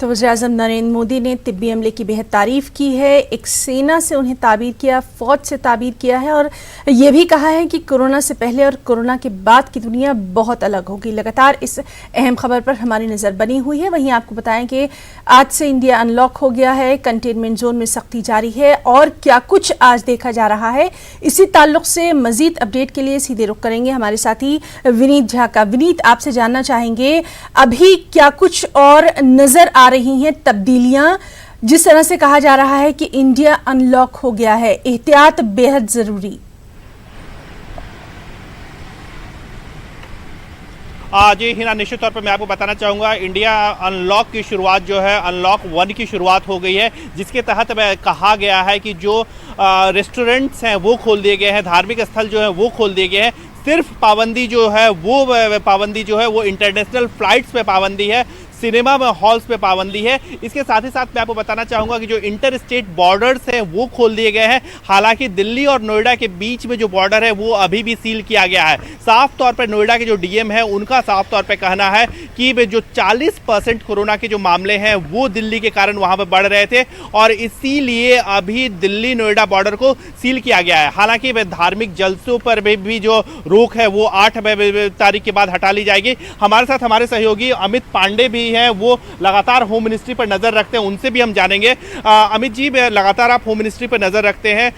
तो वज़ीर-ए-आज़म नरेंद्र मोदी ने तिब्बी अमले की बेहद तारीफ़ की है। एक सेना से उन्हें ताबीर किया, फ़ौज से ताबीर किया है और ये भी कहा है कि कोरोना से पहले और कोरोना के बाद की दुनिया बहुत अलग होगी। लगातार इस अहम खबर पर हमारी नज़र बनी हुई है। वहीं आपको बताएं कि आज से इंडिया अनलॉक हो गया है, कंटेनमेंट जोन में सख्ती जारी है और क्या कुछ आज देखा जा रहा है, इसी ताल्लुक़ से मज़ीद अपडेट के लिए सीधे रुख करेंगे हमारे साथी विनीत झा का। विनीत, आपसे जानना चाहेंगे अभी क्या कुछ और नज़र आ रही हैं तब्दीलियां, जिस तरह से कहा जा रहा है कि इंडिया अनलॉक हो गया है, एहतियात बेहद जरूरी। जी हिना, निश्चित तौर पर मैं आपको बताना चाहूँगा, इंडिया अनलॉक की शुरुआत जो है अनलॉक 1 की शुरुआत हो गई है, जिसके तहत कहा गया है कि जो रेस्टोरेंट्स हैं वो खोल दिए गए हैं, धार्मिक स्थल जो है वो खोल दिए गए हैं। सिर्फ पाबंदी जो है वो इंटरनेशनल फ्लाइट्स पे पाबंदी है, सिनेमा में हॉल्स पे पाबंदी है। इसके साथ ही साथ मैं आपको बताना चाहूँगा कि जो इंटर स्टेट बॉर्डर्स हैं वो खोल दिए गए हैं। हालांकि दिल्ली और नोएडा के बीच में जो बॉर्डर है वो अभी भी सील किया गया है। साफ तौर पर नोएडा के जो डीएम है उनका साफ तौर पर कहना है कि जो 40% कोरोना के जो मामले हैं वो दिल्ली के कारण वहाँ पर बढ़ रहे थे और इसीलिए अभी दिल्ली नोएडा बॉर्डर को सील किया गया है। हालांकि धार्मिक जलसों पर भी जो रोक है वो 8 तारीख के बाद हटा ली जाएगी। हमारे साथ हमारे सहयोगी अमित पांडे भी हैं, वो लगातार होम मिनिस्ट्री पर नजर रखते हैं, उनसे भी हम जानेंगे। अमित जी, लगातार आप होम मिनिस्ट्री पर नजर रखते हैं,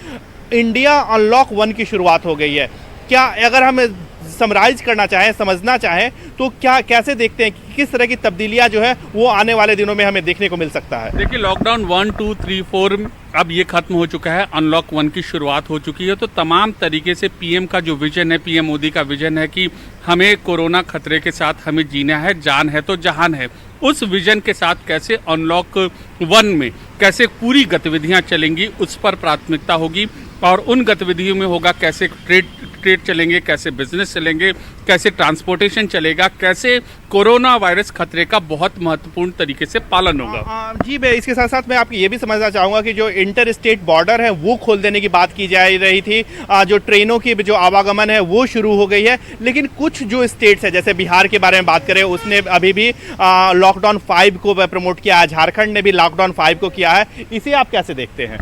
इंडिया अनलॉक 1 की शुरुआत हो गई है, क्या अगर हम समराइज करना चाहें, समझना चाहें तो क्या कैसे देखते हैं कि किस तरह की तब्दीलियां जो है वो आने वाले दिनों में हमें देखने को मिल सकता है? देखिए, लॉकडाउन 1, 2, 3, 4 अब ये खत्म हो चुका है, अनलॉक 1 की शुरुआत हो चुकी है। तो तमाम तरीके से पीएम का जो विजन है, पीएम मोदी का विजन है कि हमें कोरोना खतरे के साथ हमें जीना है, जान है तो जहान है, उस विजन के साथ कैसे अनलॉक 1 में कैसे पूरी गतिविधियां चलेंगी उस पर प्राथमिकता होगी और उन गतिविधियों में होगा कैसे ट्रेड चलेंगे, कैसे बिजनेस चलेंगे, कैसे ट्रांसपोर्टेशन चलेगा, कैसे कोरोना वायरस खतरे का बहुत महत्वपूर्ण तरीके से पालन होगा। जी, मैं इसके साथ साथ मैं आपको ये भी समझना चाहूँगा कि जो इंटर स्टेट बॉर्डर है वो खोल देने की बात की जा रही थी, जो ट्रेनों की जो आवागमन है वो शुरू हो गई है, लेकिन कुछ जो स्टेट्स है जैसे बिहार के बारे में बात करें, उसने अभी भी लॉकडाउन 5 को प्रमोट किया है, झारखंड ने भी लॉकडाउन 5 को किया है, इसे आप कैसे देखते हैं?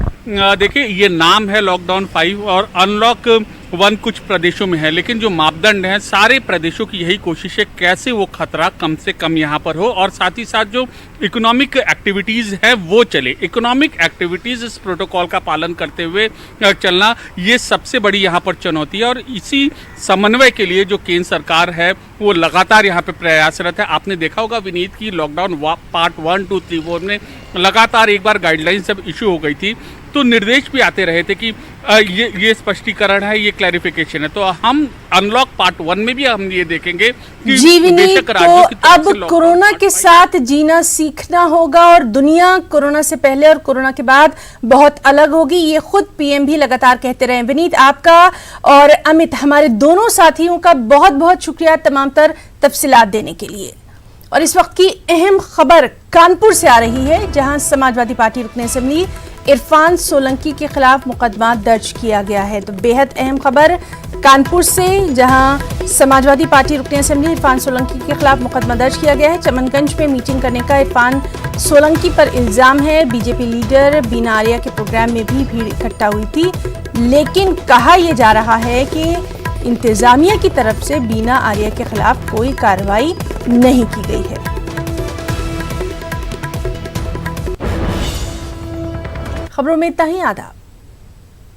देखिए, ये नाम है लॉकडाउन 5 और अनलॉक 1 कुछ प्रदेशों में है, लेकिन जो मापदंड हैं सारे प्रदेशों की यही कोशिश है कैसे वो खतरा कम से कम यहाँ पर हो और साथ ही साथ जो इकोनॉमिक एक्टिविटीज़ है वो चले। इकोनॉमिक एक्टिविटीज़ इस प्रोटोकॉल का पालन करते हुए चलना, ये सबसे बड़ी यहाँ पर चुनौती है और इसी समन्वय के लिए जो केंद्र सरकार है वो लगातार यहाँ पे प्रयासरत है। आपने देखा होगा विनीत की लॉकडाउन पार्ट 1, 2, 3, 4 में लगातार एक बार गाइडलाइंस जब इशू हो गई थी तो निर्देश भी आते रहे थे कि ये स्पष्टीकरण है, ये क्लैरिफिकेशन है। तो हम अनलॉक पार्ट 1 में भी हम ये देखेंगे कि बेशक राज्यों की तरफ से अब कोरोना के साथ जीना सीखना होगा और दुनिया कोरोना से पहले और कोरोना के बाद बहुत अलग होगी, ये खुद पीएम भी लगातार कहते रहे। विनीत, आपका और अमित, हमारे दोनों साथियों का बहुत बहुत शुक्रिया तमाम तर तफसीलात देने के लिए। और इस वक्त की अहम खबर कानपुर से आ रही है, जहां समाजवादी पार्टी रुकने असेंबली इरफान सोलंकी के खिलाफ मुकदमा दर्ज किया गया है। तो बेहद अहम खबर कानपुर से, जहां समाजवादी पार्टी रुकने असेंबली इरफान सोलंकी के खिलाफ मुकदमा दर्ज किया गया है। चमनगंज में मीटिंग करने का इरफान सोलंकी पर इल्जाम है। बीजेपी लीडर बीना आर्या के प्रोग्राम में भी भीड़ इकट्ठा हुई थी, लेकिन कहा यह जा रहा है कि इंतजामिया की तरफ से बीना आर्या के खिलाफ कोई कार्रवाई नहीं की गई है। खबरों में इतना ही, आदाब।